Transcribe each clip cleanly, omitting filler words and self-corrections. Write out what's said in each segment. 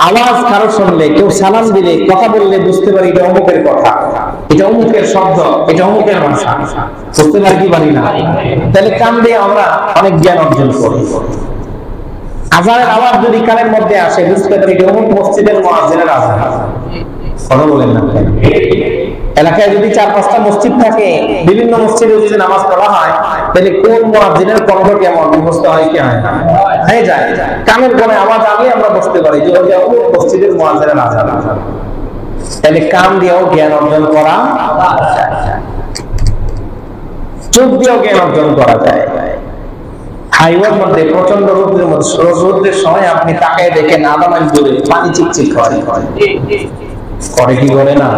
আওয়াজ কারো শুনলে, কেউ সালাম দিলে, কথা বললে বুঝতে পারি এটা অমুকের কথা, এটা অমুকের শব্দ, এটা অমুকের ভাষা, বুঝতে পারি কি পারি না? তাহলে কান দিয়ে আমরা অনেক জ্ঞান অর্জন করি। আজানের আওয়াজ যদি কানের মধ্যে আসে, বুঝতে পারি এটা অমুক মসজিদের মুয়াজ্জিনের আজান। কথা বলেন না? এলাকায় যদি 4-5টা মসজিদ থাকে, বিভিন্ন মসজিদে যদি নামাজ পড়া হয়, তাহলে কোন মুয়াজ্জিনের কণ্ঠ কেমন মুখস্থ হয় কি হয় না? হয়ে যায়। কানের কোণে আওয়াজ আগে আমরা বুঝতে পারি যে ওটা অমুক মসজিদের মুয়াজ্জিনের আজান। তাহলে কান দিয়েও জ্ঞান অর্জন করা যায়, চোখ দিয়েও জ্ঞান অর্জন করা যায়। হাইওয়ের মধ্যে প্রচন্ড রোদের মধ্যে, রোদের সময় আপনি তাকায় দেখেন আদামাইল দূরে পানি চিকচিক করে কি করে না?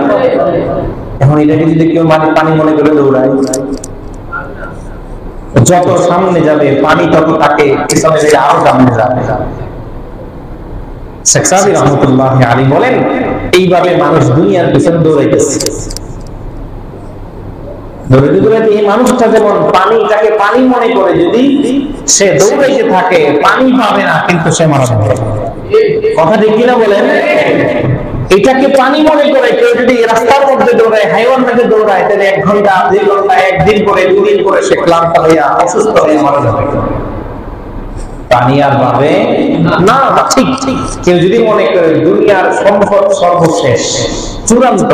এখন এটাকে যদি কেউ পানি মনে করে দৌড়ায়, যত সামনে যাবে পানি তত তাকে পিছনে আরো সামনে যাবে। শেখ সাদি রহমতুল্লাহ আলী বলেন, এইভাবে মানুষ দুনিয়ার পিছনে দৌড়াইতেছে। দৌড়াইতে দৌড়াইতে এই মানুষটা যেমন পানিটাকে পানি মনে করে যদি সে দৌড়াইতে থাকে, পানি পাবে না, কিন্তু সে মারা যাবে। কথা ঠিক কিনা বলেন? এটাকে পানি মনে করে কেউ যদি রাস্তার মধ্যে দৌড়ায়, হাইওয়ার মধ্যে দৌড়ায়, তাহলে 1 ঘন্টা 2 ঘন্টা, 1 দিন করে 2 দিন করে সে ক্লান্ত হইয়া অসুস্থ হয়ে মারা যাবে। পানি আর পাবে না। ঠিক কেউ যদি মনে করে দুনিয়ার সম্পদ সর্বশেষ, চূড়ান্ত,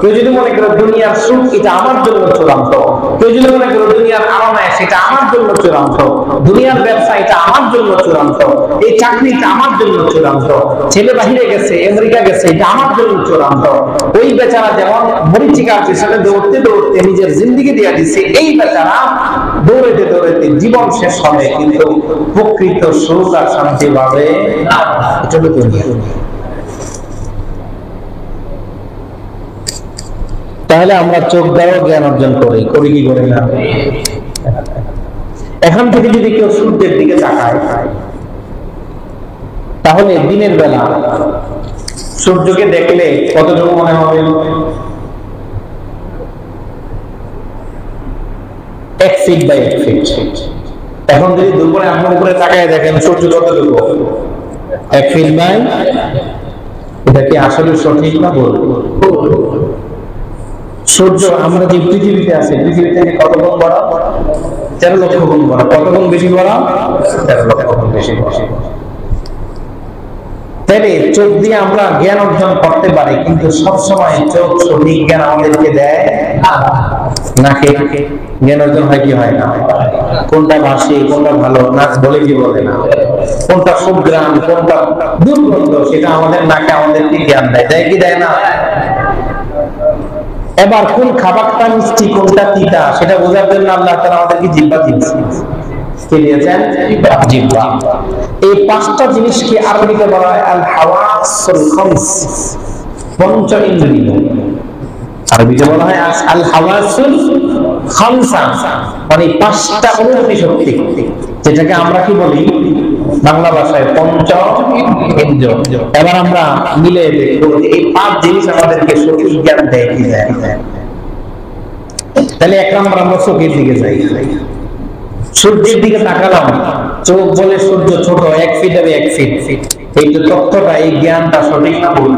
কেউ যদি মনে করে দুনিয়ার সুখ এটা আমার জন্য চূড়ান্ত, কেউ যদি মনে করে দুনিয়ার আরামায় সেটা আমার জন্য চূড়ান্ত, দুনিয়ার ব্যবসা এটা আমার জন্য চূড়ান্ত, এই চাকরিটা আমার জন্য চূড়ান্ত, ছেলে বাহিরে গেছে, আমেরিকা গেছে, এটা আমার জন্য চূড়ান্ত, ওই বেচারা যেমন মরিচিকার পিছনে দৌড়তে দৌড়তে নিজের জিন্দেগি দিয়ে দিচ্ছে, এই বেচারা দৌড়াইতে দৌড়াইতে জীবন শেষ হবে, কিন্তু প্রকৃত সুখ আর শান্তি পাবে না। এটা হলো দুনিয়া। তাহলে আমরা চোখ দ্বারাও জ্ঞান অর্জন করি কি করি না? এখান থেকে যদি কেউ সূর্যের দিকে তাকায়, তাহলে দিনের বেলা সূর্যকে দেখলে কতটুকু মনে হবে? 1 ফিট বাই 1 ফিট। এখন যদি দুপুরে আপনার উপরে তাকায় দেখেন সূর্য কতটুকু? 1 ফিট বাই, এটা কি আসলে সঠিক না ভুল? সূর্য আমরা যে পৃথিবীতে আছে, পৃথিবী থেকে কত গুণ বড়? 13 লক্ষ গুণ বড়। কত গুণ বেশি বড়? 13 লক্ষ গুণ বেশি বড়। তাহলে চোখ দিয়ে আমরা জ্ঞান অর্জন করতে পারি, কিন্তু সবসময় চোখ সঠিক জ্ঞান আমাদেরকে দেয় না। জ্ঞান অর্জন হয় কি হয় না? কোনটা ভাসি, কোনটা ভালো, নাচ বলে কি বলে না, কোনটা সুগ্রাম, কোনটা দুর্গন্ধ, সেটা আমাদের নাকে আমাদেরকে জ্ঞান দেয় কি দেয় না? এবার কোন খাবারটা মিষ্টি, কোনটা তিতা, সেটা বোঝার জন্য আল্লাহ তাআলা আমাদেরকে জিহ্বা দিয়েছেন। কি দিয়েছেন? জিহ্বা। এই 5টা জিনিসকে আরবিতে বলা হয় আল হাওয়াসুল খামস, পঞ্চ ইন্দ্রিয়। আরবিতে বলা হয় আল হাওয়াসুল খামসা, মানে 5টা অনুভূতি শক্তি, যেটাকে আমরা কি বলি বাংলা ভাষায় পঞ্চ ইন্দ্রিয়। এবার আমরা মিলে দেখব এই 5 জিনিস আমাদেরকে সঠিক জ্ঞান দেয় কি দেয় না। তাহলে 1 নম্বর আমরা চোখের দিকে যাই। সূর্যের দিকে তাকালাম, চোখ বলে সূর্য ছোট, 1 ফিট আর 1 ফিট। এই যে তথ্যটা, এই জ্ঞানটা সঠিক না ভুল?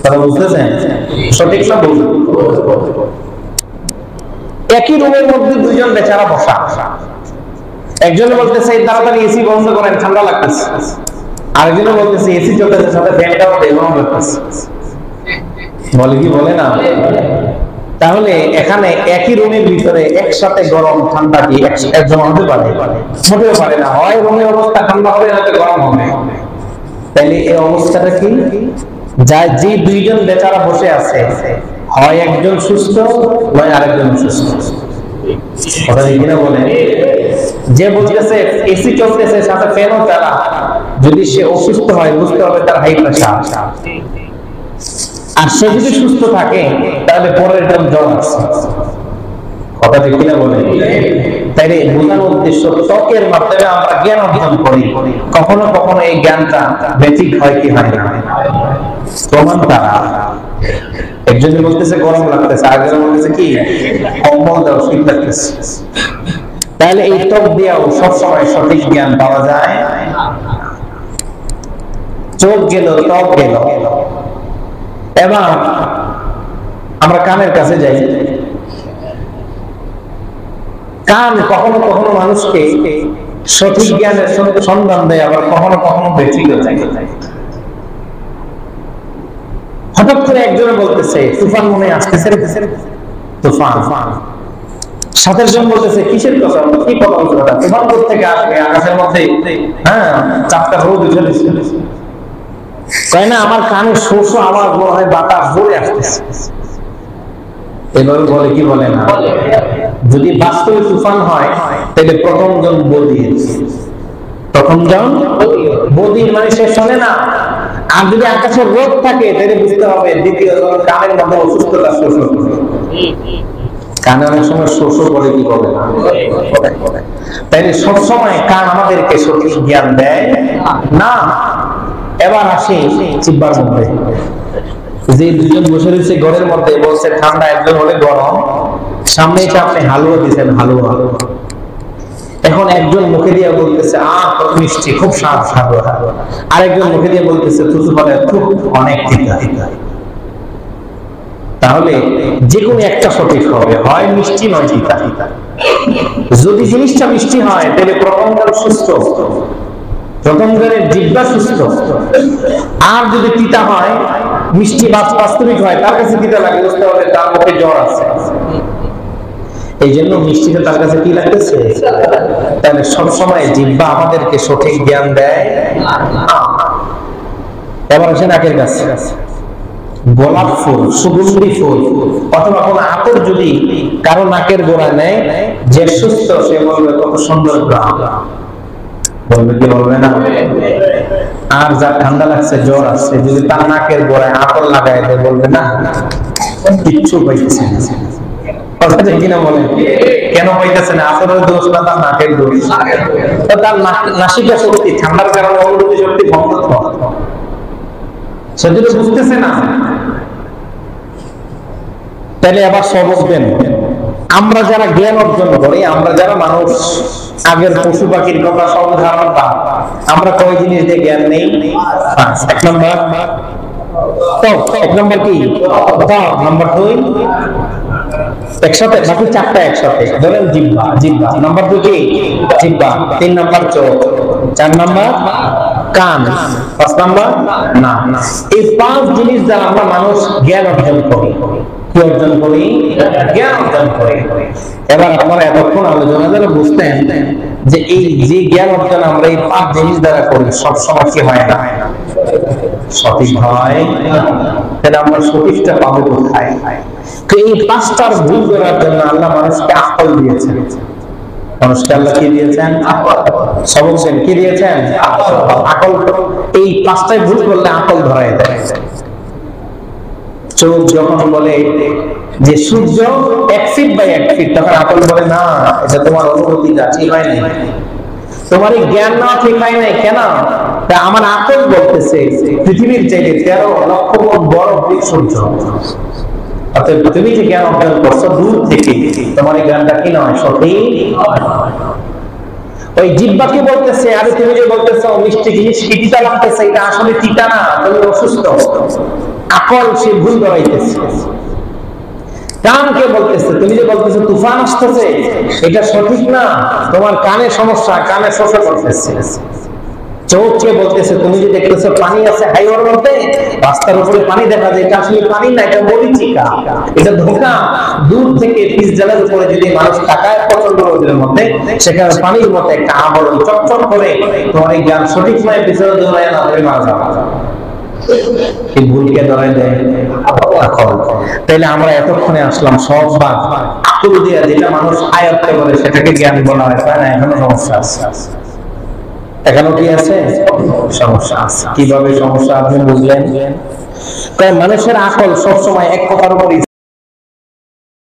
তারা বুঝতেছেন? সঠিক না ভুল? একই রুমের মধ্যে 2 জন বেচারা বসা, একজন বলতেছে তাড়াতাড়ি এসি বন্ধ করেন ঠান্ডা লাগতেছে, আরেকজন বলতেছে এসি চলতেছে সাথে ফ্যানটাও গরম লাগতেছে। বলে কি বলে না? তাহলে এখানে একই রুমের ভিতরে একসাথে গরম ঠান্ডা কি একজন হতে পারে? মোটেও পারে না। হয় রুমের অবস্থা ঠান্ডা হবে, নয়তো গরম হবে। তাহলে এই অবস্থাটা কি? যে 2 জন বেচারা বসে আছে, হয় একজন সুস্থ, নয় আরেকজন সুস্থ। কথা ঠিক না বলেন? যে বলতেছে এসি চলতেছে সাথে ফ্যানও চালা, যদি সে অসুস্থ হয় বুঝতে হবে তার হাই প্রেসার। আর সে যদি সুস্থ থাকে তাহলে পরের টাইম জ্বর আসছে। কথা ঠিক না বলেন? তাই বোঝার উদ্দেশ্য ত্বকের মাধ্যমে আমরা জ্ঞান অর্জন করি। কখনো কখনো এই জ্ঞানটা ব্যতিক হয় কি হয় না? প্রমাণ তারা একজন বলতেছে গরম লাগতেছে, আরেকজন বলতেছে কি কম্বল দাও শীত লাগতেছে। তাহলে এই ত্বক দিয়েও সবসময় সঠিক জ্ঞান পাওয়া যায় চোখ গেল, ত্বক গেল। এবার আমরা কানের কাছে যাই। কান কখনো কখনো মানুষকে সঠিক জ্ঞানের সন্ধান দেয়, আবার কখনো কখনো ব্যক্তিগত যায়। হঠাৎ করে একজনে বলতেছে তুফান মনে আসতেছে, তুফান। সাথের জন বলতেছে কিসের কথা, কি কথা বলছে, তুফান কোথেকে আসবে, আকাশের মধ্যে চাপটা রোদ উঠে দিচ্ছে। তাই না, আমার কানে শোষ আওয়াজ মনে হয় বাতাস জোরে আসতেছে। এবার বলে কি বলে না, যদি বাস্তবে তুফান হয় তাহলে প্রথম জন বদির, প্রথম জন বদির মানে সে শোনে না। আর যদি আকাশে রোদ থাকে তাহলে বুঝতে হবে দ্বিতীয় জন কানের মধ্যে অসুস্থতা শোষণ করে। কানে অনেক সময় শোষণ করে, কি করে না, তাইলে সবসময় কান আমাদেরকে সঠিক জ্ঞান দেয় না। এবার আসি জিহ্বার মধ্যে। যে দুজন বসে রয়েছে ঘরের মধ্যে, বলছে ঠান্ডা, একজন হলে গরম, সামনে এসে আপনি হালুয়া দিয়েছেন, হালুয়া। এখন একজন মুখে দিয়ে বলতেছে কত মিষ্টি, খুব স্বাদ হালুয়া। আরেকজন মুখে দিয়ে বলতেছে থুতু ফলে খুব অনেক তিতা। তাহলে যে কোনো একটা সঠিক হবে, হয় মিষ্টি নয় তিতা। যদি জিনিসটা মিষ্টি হয় তাহলে প্রথম জন সুস্থ, প্রথম জনের জিহ্বা সুস্থ। আর যদি তিতা হয়, মিষ্টি বাস্তবিক হয়, তার কাছে তিতা লাগে, বুঝতে হবে তার মুখে জ্বর আছে। এই জন্য মিষ্টিটা তার কাছে কি লাগতেছে। তাহলে সবসময় জিহ্বা আমাদেরকে সঠিক জ্ঞান দেয়। এবার আসে নাকের কাছে। গোলাপ ফুল, সুগন্ধি ফুল অথবা কোন আতর যদি কারো নাকের গোড়া নেয়, যে সুস্থ সে বলবে কত সুন্দর গ্রাম, বলবে কি বলবে না। আর যার ঠান্ডা লাগছে, জ্বর আসছে, যদি তার নাকের গোড়ায় আতর লাগায় দেয়, বলবে না কিচ্ছু পাইতেছে না। কথা কিনা বলেন, কেন পাইতেছে না? আতরের দোষ না তার নাকের দোষ। তার নাসিকা শক্তি ঠান্ডার কারণে অনুভূতি শক্তি ভঙ্গ, সেগুলো বুঝতেছে না। তাহলে আবার সবক দেন। আমরা যারা জ্ঞান অর্জন করি, আমরা যারা মানুষ, আগের পশু পাখির কথা সব ধারণা পাই, আমরা কয় জিনিস দিয়ে জ্ঞান নেই? এক নম্বর ত্বক, এক নম্বর কি ত্বক, নম্বর 2 একসাথে, বাকি 4টা একসাথে ধরেন জিহ্বা, জিহ্বা নম্বর 2 কি জিহ্বা, 3 নম্বর চোখ, 4 নম্বর কান, 5 নম্বর না। এই 5 জিনিস দ্বারা আমরা মানুষ জ্ঞান অর্জন করি। কি অর্জন করি? জ্ঞান অর্জন করি। এবার আপনারা এতক্ষণ আলোচনা যারা বুঝতেন যে এই যে জ্ঞান অর্জন আমরা এই 5 জিনিস দ্বারা করি, সবসময় কি হয় না, সঠিক হয়। তাহলে আমরা সঠিকটা পাবো কোথায়? তো এই 5টার ভুল করার জন্য আল্লাহ মানুষকে আকল দিয়েছেন। মানুষকে আল্লাহ কি দিয়েছেন? সবক দেন, কি দিয়েছেন? আকল। এই 5টায় ভুল করলে আকল ধরায় দেয়। চোখ যখন বলে যে সূর্য 1 ফিট বাই 1 ফিট, তখন আকল বলে না, এটা তোমার অনুভূতিটা ঠিক হয় নাই, তোমার এই জ্ঞান না ঠিক হয় নাই। কেন? আমার আকল বলতেছে পৃথিবীর চাইতে 13 লক্ষ গুণ বড় সূর্য। অতএব তুমি যে জ্ঞান অর্জন করছো দূর থেকে, তোমার এই জ্ঞানটা কি নয়, সঠিক। ওই জিহ্বাকে বলতেছে, আরে তুমি যে বলতেছো মিষ্টি জিনিস কি তিতা লাগতেছে, এটা আসলে তিতা না, তুমি অসুস্থ। আকল সে ভুল ধরাইতেছে। কানকে বলতেছে, তুমি যে বলতেছো তুফান আসতেছে, এটা সঠিক না, তোমার কানে সমস্যা, কানে শোষ করতেছে। চোখকে বলতেছে, তুমি যে দেখতেছো পানি আছে হাইওয়ার মধ্যে, রাস্তার উপরে পানি দেখা যায়, এটা আসলে পানি না, এটা মরিচিকা, এটা ধোঁকা। দূর থেকে পিচ জালের উপরে যদি মানুষ তাকায় প্রচন্ড রোদের মধ্যে, সেখানে পানির মধ্যে একটা আবরণ চকচক করে, তোমার এই জ্ঞান সঠিক নয়, পিছনে দৌড়ায় না, ধরে মারা যাওয়া। এই ভুলকে ধরাই দেয় আকল। তাইলে আমরা এতক্ষণে আসলাম সব বাদ আকল দিয়ে, যেটা মানুষ আয়ত্তে করে সেটাকে জ্ঞান বলা হয়, তাই না? এখনো সমস্যা আছে, এখনো কি আছে? সমস্যা আছে। কিভাবে সমস্যা আপনি বুঝলেন? তাই মানুষের আকল সবসময় এক কথার উপর